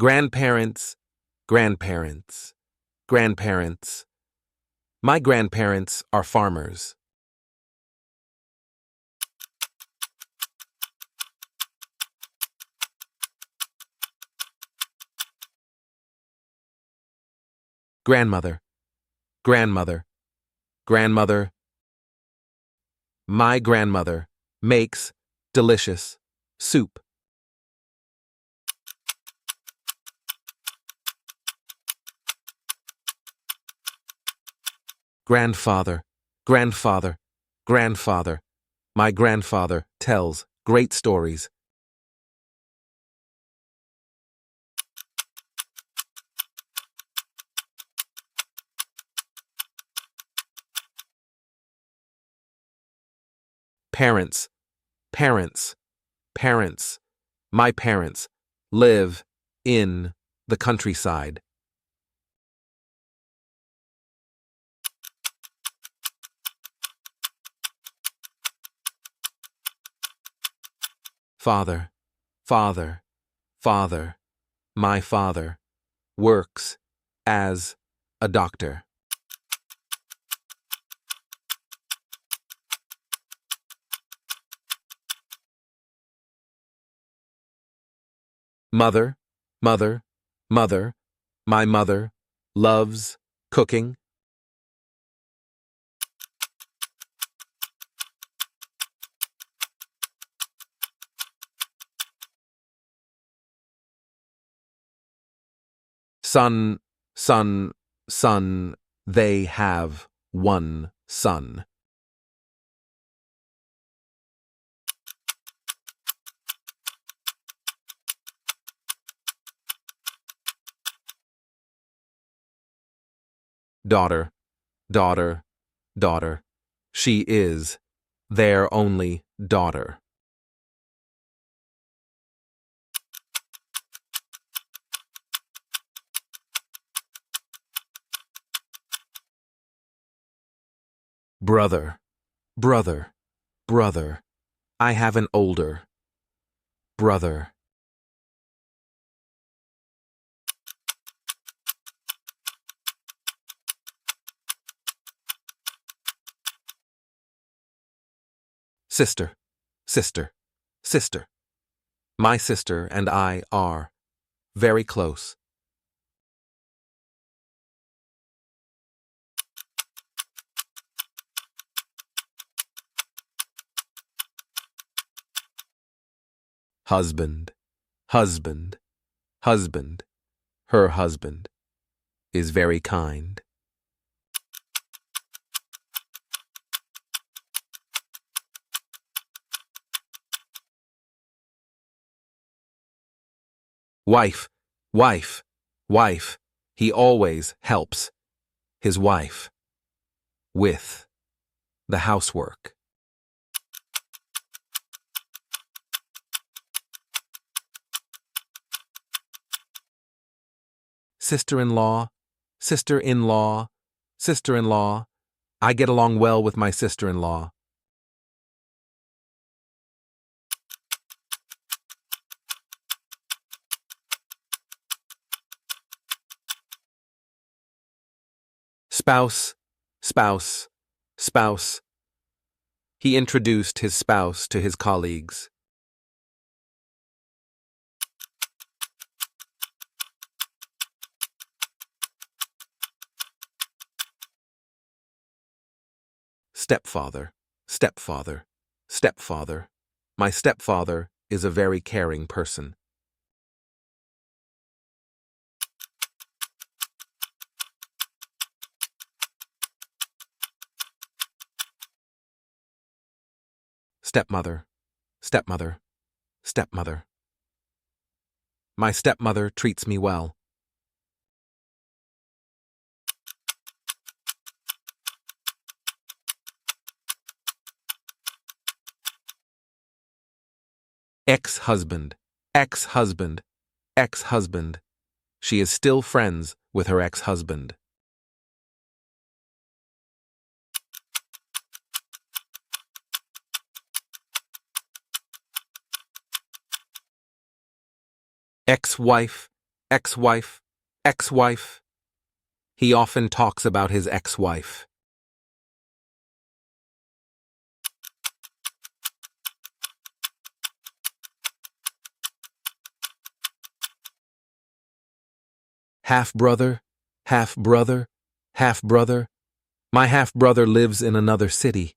Grandparents, grandparents, grandparents. My grandparents are farmers. Grandmother, grandmother, grandmother. My grandmother makes delicious soup. Grandfather, grandfather, grandfather. My grandfather tells great stories. Parents, parents, parents. My parents live in the countryside. Father, father, father. My father works as a doctor. Mother, mother, mother. My mother loves cooking. Son, son, son. They have one son. Daughter, daughter, daughter. She is their only daughter. Brother, brother, brother. I have an older brother. Sister, sister, sister. My sister and I are very close. Husband, husband, husband. Her husband is very kind. Wife, wife, wife. He always helps his wife with the housework. Sister-in-law, sister-in-law, sister-in-law. I get along well with my sister-in-law. Spouse, spouse, spouse. He introduced his spouse to his colleagues. Stepfather, stepfather, stepfather. My stepfather is a very caring person. Stepmother, stepmother, stepmother. My stepmother treats me well. Ex-husband, ex-husband, ex-husband. She is still friends with her ex-husband. Ex-wife, ex-wife, ex-wife. He often talks about his ex-wife. Half-brother, half-brother, half-brother. My half-brother lives in another city.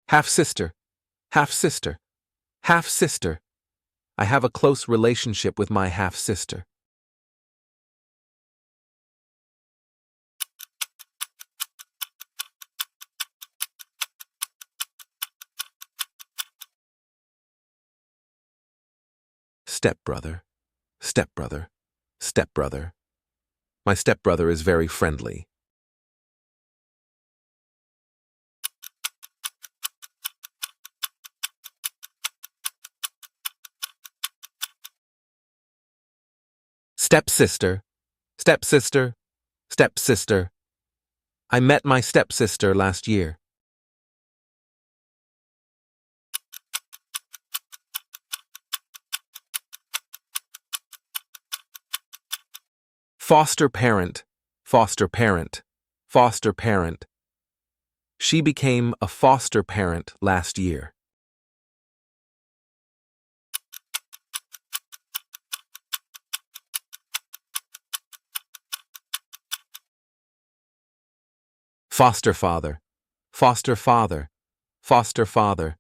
Half-sister, half-sister, half-sister. I have a close relationship with my half-sister. Stepbrother, stepbrother, stepbrother. My stepbrother is very friendly. Stepsister, stepsister, stepsister. I met my stepsister last year. Foster parent, foster parent, foster parent. She became a foster parent last year. Foster father, foster father, foster father.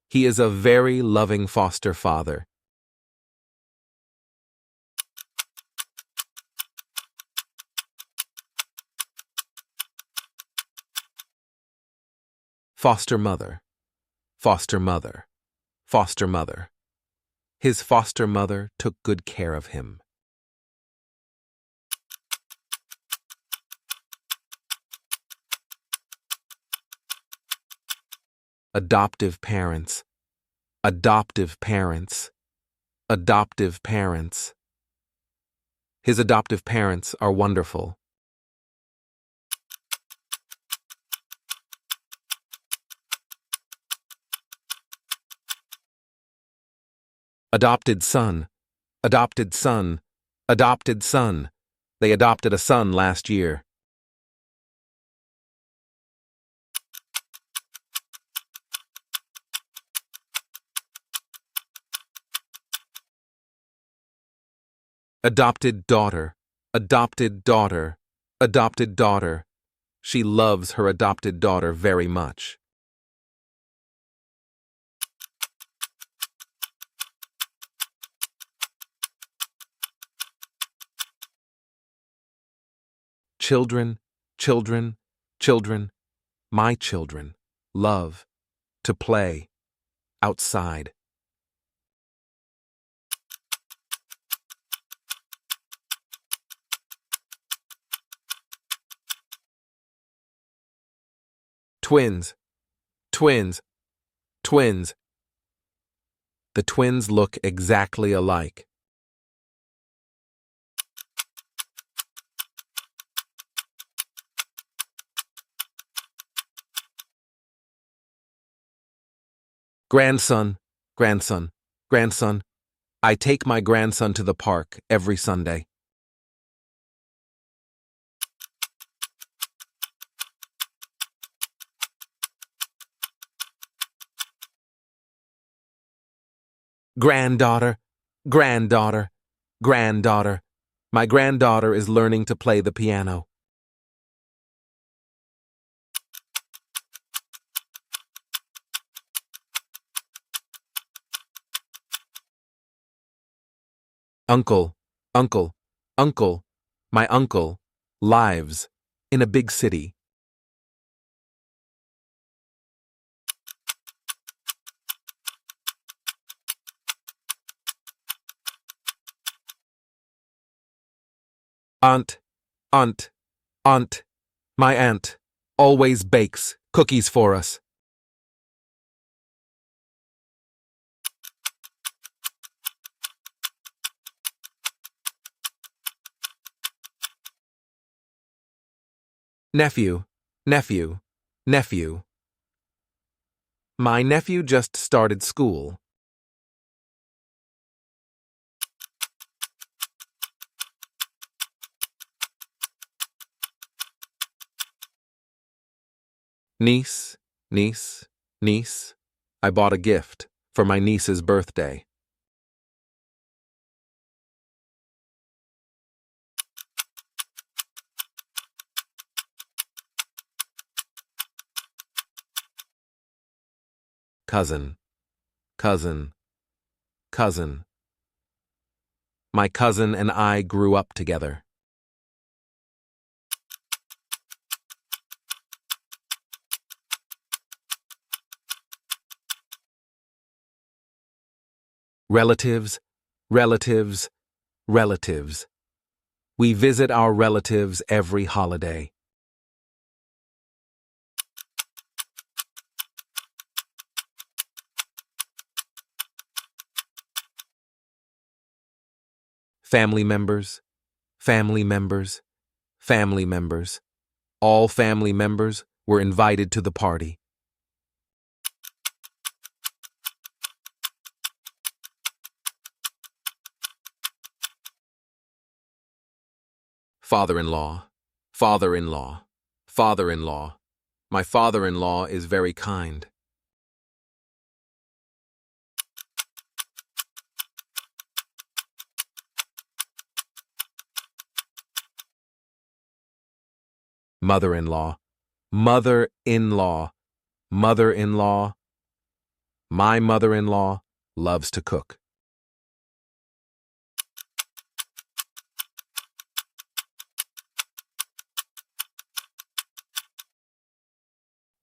He is a very loving foster father. Foster mother, foster mother, foster mother. His foster mother took good care of him. Adoptive parents, adoptive parents, adoptive parents. His adoptive parents are wonderful. Adopted son, adopted son, adopted son. They adopted a son last year. Adopted daughter, adopted daughter, adopted daughter. She loves her adopted daughter very much. Children, children, children, my children, love to play outside. Twins, twins, twins. The twins look exactly alike. Grandson, grandson, grandson. I take my grandson to the park every Sunday. Granddaughter, granddaughter, granddaughter. My granddaughter is learning to play the piano. Uncle, uncle, uncle, my uncle, lives in a big city. Aunt, aunt, aunt, my aunt, always bakes cookies for us. Nephew, nephew, Nephew. My nephew just started school. Niece, niece, niece. I bought a gift for my niece's birthday. Cousin, cousin, cousin. My cousin and I grew up together. Relatives, relatives, relatives. We visit our relatives every holiday. Family members, family members, family members. All family members were invited to the party. Father-in-law, father-in-law, father-in-law. My father-in-law is very kind. Mother-in-law, mother-in-law, mother-in-law. My mother-in-law loves to cook.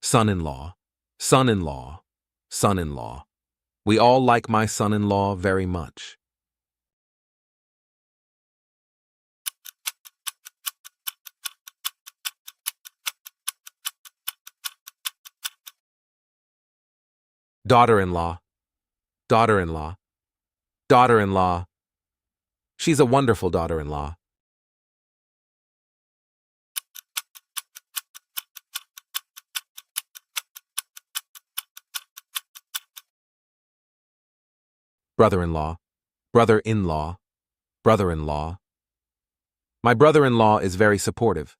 Son-in-law, son-in-law, son-in-law. We all like my son-in-law very much. Daughter-in-law, daughter-in-law, daughter-in-law. She's a wonderful daughter-in-law. Brother-in-law, brother-in-law, brother-in-law. My brother-in-law is very supportive.